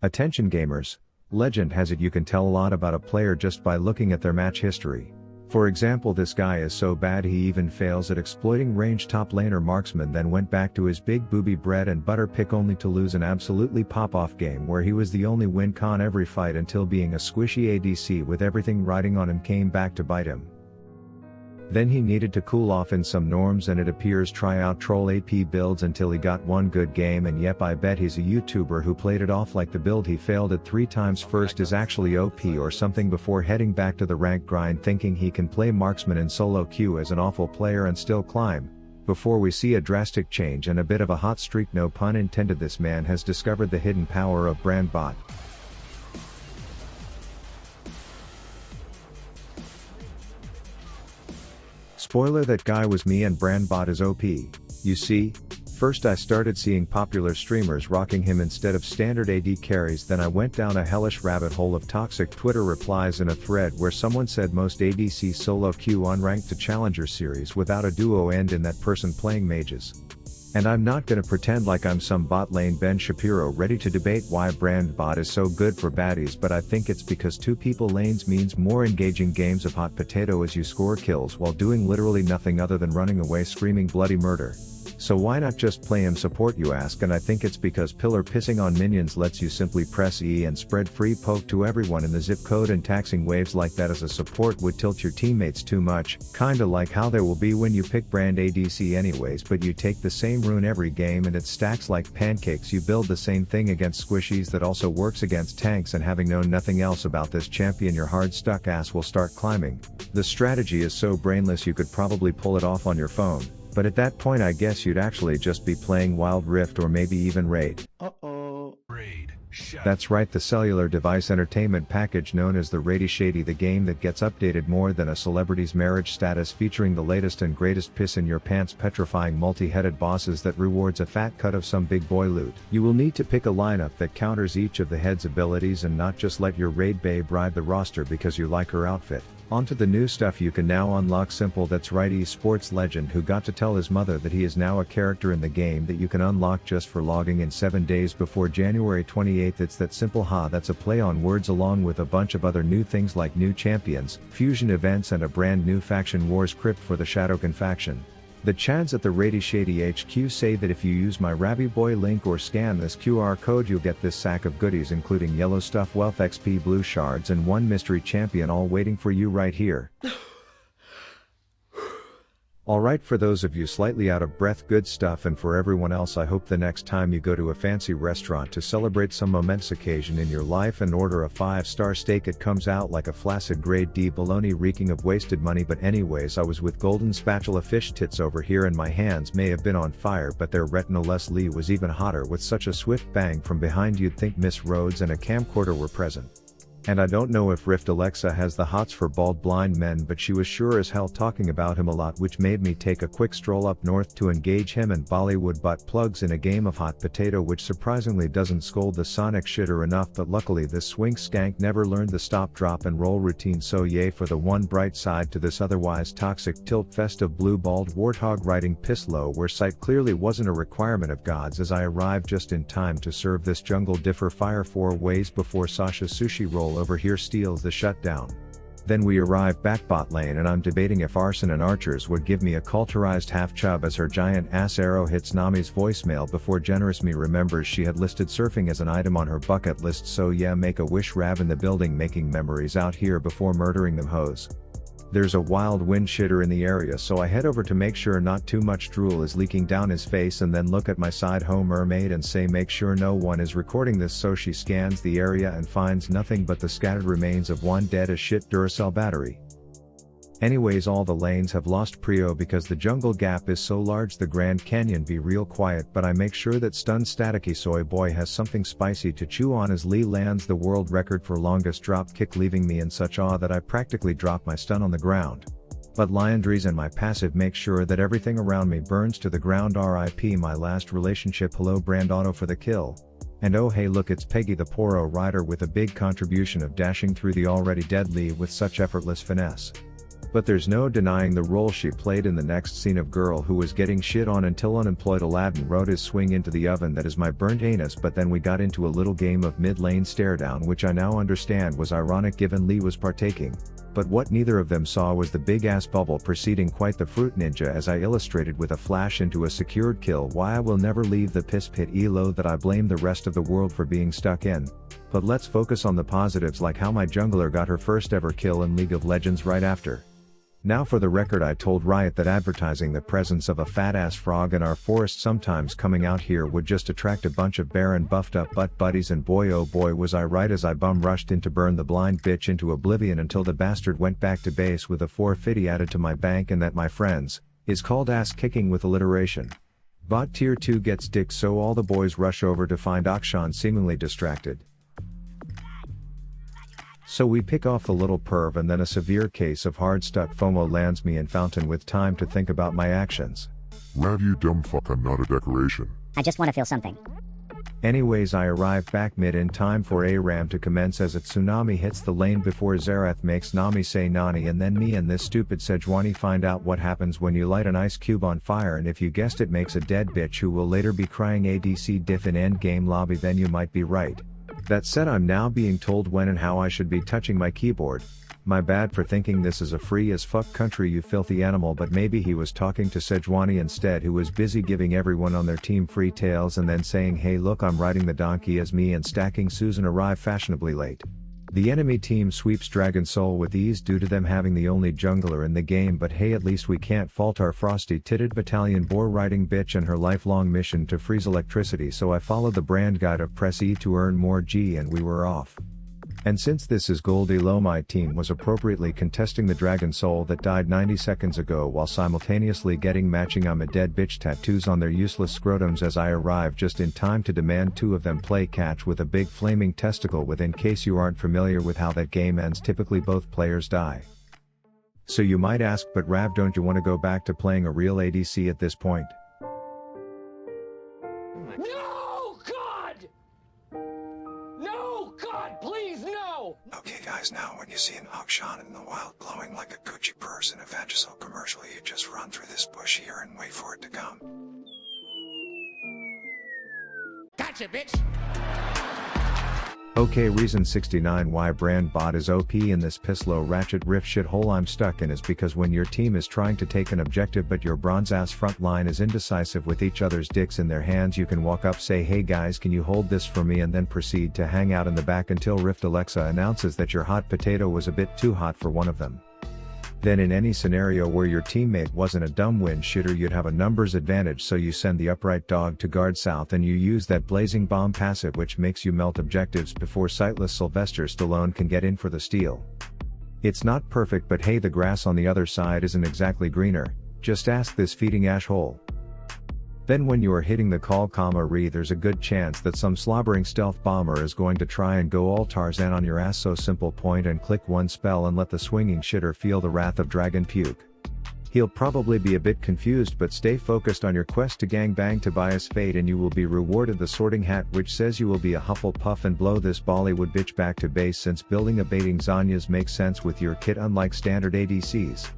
Attention gamers, legend has it you can tell a lot about a player just by looking at their match history. For example, this guy is so bad he even fails at exploiting range top laner marksman, then went back to his big booby bread and butter pick only to lose an absolutely pop-off game where he was the only win con every fight until being a squishy ADC with everything riding on him came back to bite him. Then he needed to cool off in some norms and it appears try out troll AP builds until he got one good game, and yep, I bet he's a YouTuber who played it off like the build he failed at 3 times first is actually OP or something before heading back to the rank grind thinking he can play marksman in solo queue as an awful player and still climb. Before we see a drastic change and a bit of a hot streak, no pun intended, this man has discovered the hidden power of Bran Bot. Spoiler, that guy was me, and Bran Bot is OP. You see, first I started seeing popular streamers rocking him instead of standard AD carries, then I went down a hellish rabbit hole of toxic Twitter replies in a thread where someone said most ADC solo queue unranked to challenger series without a duo end in that person playing mages. And I'm not gonna pretend like I'm some bot lane Ben Shapiro ready to debate why Bran Bot is so good for baddies, but I think it's because 2 people lanes means more engaging games of hot potato as you score kills while doing literally nothing other than running away screaming bloody murder. So why not just play him support, you ask, and I think it's because pillar pissing on minions lets you simply press E and spread free poke to everyone in the zip code, and taxing waves like that as a support would tilt your teammates too much, kinda like how there will be when you pick brand ADC anyways but you take the same rune every game and it stacks like pancakes. You build the same thing against squishies that also works against tanks, and having known nothing else about this champion your hard stuck ass will start climbing. The strategy is so brainless you could probably pull it off on your phone. But at that point I guess you'd actually just be playing Wild Rift or maybe even Raid. Raidy Shady. That's right, the cellular device entertainment package known as the Raidy Shady, the game that gets updated more than a celebrity's marriage status, featuring the latest and greatest piss in your pants petrifying multi-headed bosses that rewards a fat cut of some big boy loot. You will need to pick a lineup that counters each of the head's abilities and not just let your raid babe ride the roster because you like her outfit. Onto the new stuff you can now unlock. Simple, that's right, esports legend who got to tell his mother that he is now a character in the game that you can unlock just for logging in 7 days before January 28th. It's that simple, that's a play on words, along with a bunch of other new things like new champions, fusion events, and a brand new faction wars crypt for the Shadowgun faction. The Chads at the Raidy Shady HQ say that if you use my Ravi Boy link or scan this QR code you'll get this sack of goodies, including yellow stuff, wealth XP, blue shards, and 1 mystery champion, all waiting for you right here. Alright, for those of you slightly out of breath, good stuff, and for everyone else, I hope the next time you go to a fancy restaurant to celebrate some momentous occasion in your life and order a 5-star steak, it comes out like a flaccid grade D bologna reeking of wasted money. But anyways, I was with golden spatula fish tits over here and my hands may have been on fire, but their retinal Leslie was even hotter with such a swift bang from behind you'd think Miss Rhodes and a camcorder were present. And I don't know if Rift Alexa has the hots for bald blind men, but she was sure as hell talking about him a lot, which made me take a quick stroll up north to engage him and Bollywood butt plugs in a game of hot potato, which surprisingly doesn't scold the Sonic shitter enough. But luckily this swing skank never learned the stop, drop, and roll routine, so yay for the one bright side to this otherwise toxic tilt fest of blue bald warthog riding piss low, where sight clearly wasn't a requirement of gods, as I arrived just in time to serve this jungle differ fire 4 ways before Sasha's sushi roll over here steals the shutdown. Then we arrive back bot lane and I'm debating if Arson and Archers would give me a culturized half chub as her giant ass arrow hits Nami's voicemail before generous me remembers she had listed surfing as an item on her bucket list. So yeah, make a wish, Rav in the building, making memories out here before murdering them hoes. There's a wild wind shitter in the area, so I head over to make sure not too much drool is leaking down his face, and then look at my side hoe mermaid and say make sure no one is recording this. So she scans the area and finds nothing but the scattered remains of one dead as shit Duracell battery. Anyways, all the lanes have lost prio because the jungle gap is so large. The Grand Canyon be real quiet, but I make sure that stunned staticky soy boy has something spicy to chew on as Lee lands the world record for longest drop kick, leaving me in such awe that I practically drop my stun on the ground. But Liandries and my passive make sure that everything around me burns to the ground. RIP my last relationship. Hello Brand Auto for the kill. And oh hey look, it's Peggy the Poro rider with a big contribution of dashing through the already dead Lee with such effortless finesse. But there's no denying the role she played in the next scene of girl who was getting shit on until unemployed Aladdin wrote his swing into the oven that is my burnt anus, but then we got into a little game of mid-lane stare down, which I now understand was ironic given Lee was partaking. But what neither of them saw was the big ass bubble preceding quite the fruit ninja, as I illustrated with a flash into a secured kill. Why I will never leave the piss pit elo that I blame the rest of the world for being stuck in. But let's focus on the positives, like how my jungler got her first ever kill in League of Legends right after. Now for the record, I told Riot that advertising the presence of a fat ass frog in our forest sometimes coming out here would just attract a bunch of barren buffed up butt buddies, and boy oh boy was I right, as I bum rushed in to burn the blind bitch into oblivion until the bastard went back to base with a 450 added to my bank, and that, my friends, is called ass kicking with alliteration. Bot tier 2 gets dick, so all the boys rush over to find Akshan seemingly distracted. So we pick off the little perv, and then a severe case of hard stuck FOMO lands me in Fountain with time to think about my actions. Rav, you dumb fuck, I'm not a decoration. I just want to feel something. Anyways, I arrive back mid in time for a ram to commence as a tsunami hits the lane before Xerath makes Nami say Nani, and then me and this stupid Sejuani find out what happens when you light an ice cube on fire, and if you guessed it, makes a dead bitch who will later be crying ADC diff in endgame lobby. Then you might be right. That said, I'm now being told when and how I should be touching my keyboard. My bad for thinking this is a free as fuck country, you filthy animal, but maybe he was talking to Sejuani instead, who was busy giving everyone on their team free tails and then saying, hey look, I'm riding the donkey, as me and stacking Susan arrive fashionably late. The enemy team sweeps Dragon Soul with ease due to them having the only jungler in the game, but hey, at least we can't fault our frosty-titted battalion boar riding bitch and her lifelong mission to freeze electricity, so I followed the brand guide of press E to earn more G and we were off. And since this is Goldie Low, my team was appropriately contesting the Dragon Soul that died 90 seconds ago while simultaneously getting matching I'm a dead bitch tattoos on their useless scrotums, as I arrived just in time to demand two of them play catch with a big flaming testicle with. In case you aren't familiar with how that game ends, typically both players die. So you might ask, but Rav, don't you want to go back to playing a real ADC at this point? No, God! No, God, please, no! Okay guys, now when you see an Akshan in the wild glowing like a Gucci purse in a Vagisil commercial, you just run through this bush here and wait for it to come. Gotcha, bitch! Okay, reason 69 why Bran Bot is OP in this piss low ratchet riff shithole I'm stuck in is because when your team is trying to take an objective but your bronze ass front line is indecisive with each other's dicks in their hands, you can walk up, say hey guys, can you hold this for me, and then proceed to hang out in the back until Rift Alexa announces that your hot potato was a bit too hot for one of them. Then in any scenario where your teammate wasn't a dumb wind shitter, you'd have a numbers advantage, so you send the upright dog to guard south and you use that blazing bomb passive which makes you melt objectives before sightless Sylvester Stallone can get in for the steal. It's not perfect, but hey, the grass on the other side isn't exactly greener, just ask this feeding ash hole. Then when you are hitting the call re, there's a good chance that some slobbering stealth bomber is going to try and go all Tarzan on your ass, so simple, point and click one spell and let the swinging shitter feel the wrath of dragon puke. He'll probably be a bit confused, but stay focused on your quest to gangbang Tobias Fate and you will be rewarded the sorting hat, which says you will be a Hufflepuff and blow this Bollywood bitch back to base, since building a baiting Zanyas makes sense with your kit unlike standard ADCs.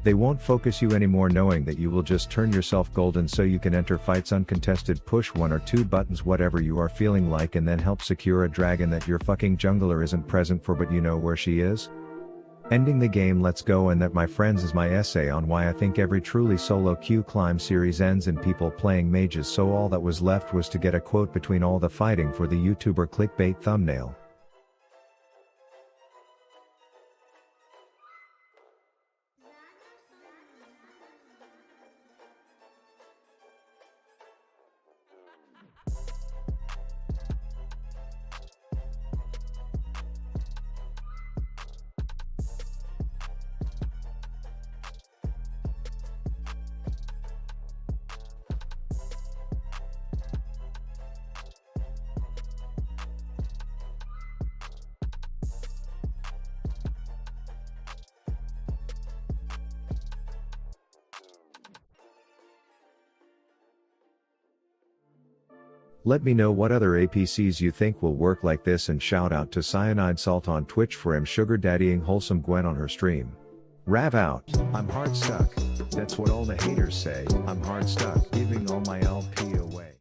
They won't focus you anymore, knowing that you will just turn yourself golden so you can enter fights uncontested, push one or two buttons, whatever you are feeling like, and then help secure a dragon that your fucking jungler isn't present for, but you know where she is. Ending the game, let's go. And that, my friends, is my essay on why I think every truly solo queue climb series ends in people playing mages, so all that was left was to get a quote between all the fighting for the YouTuber clickbait thumbnail. Let me know what other APCs you think will work like this, and shout out to Cyanide Salt on Twitch for him sugar daddying wholesome Gwen on her stream. Rav out. I'm hard stuck. That's what all the haters say. I'm hard stuck, giving all my LP away.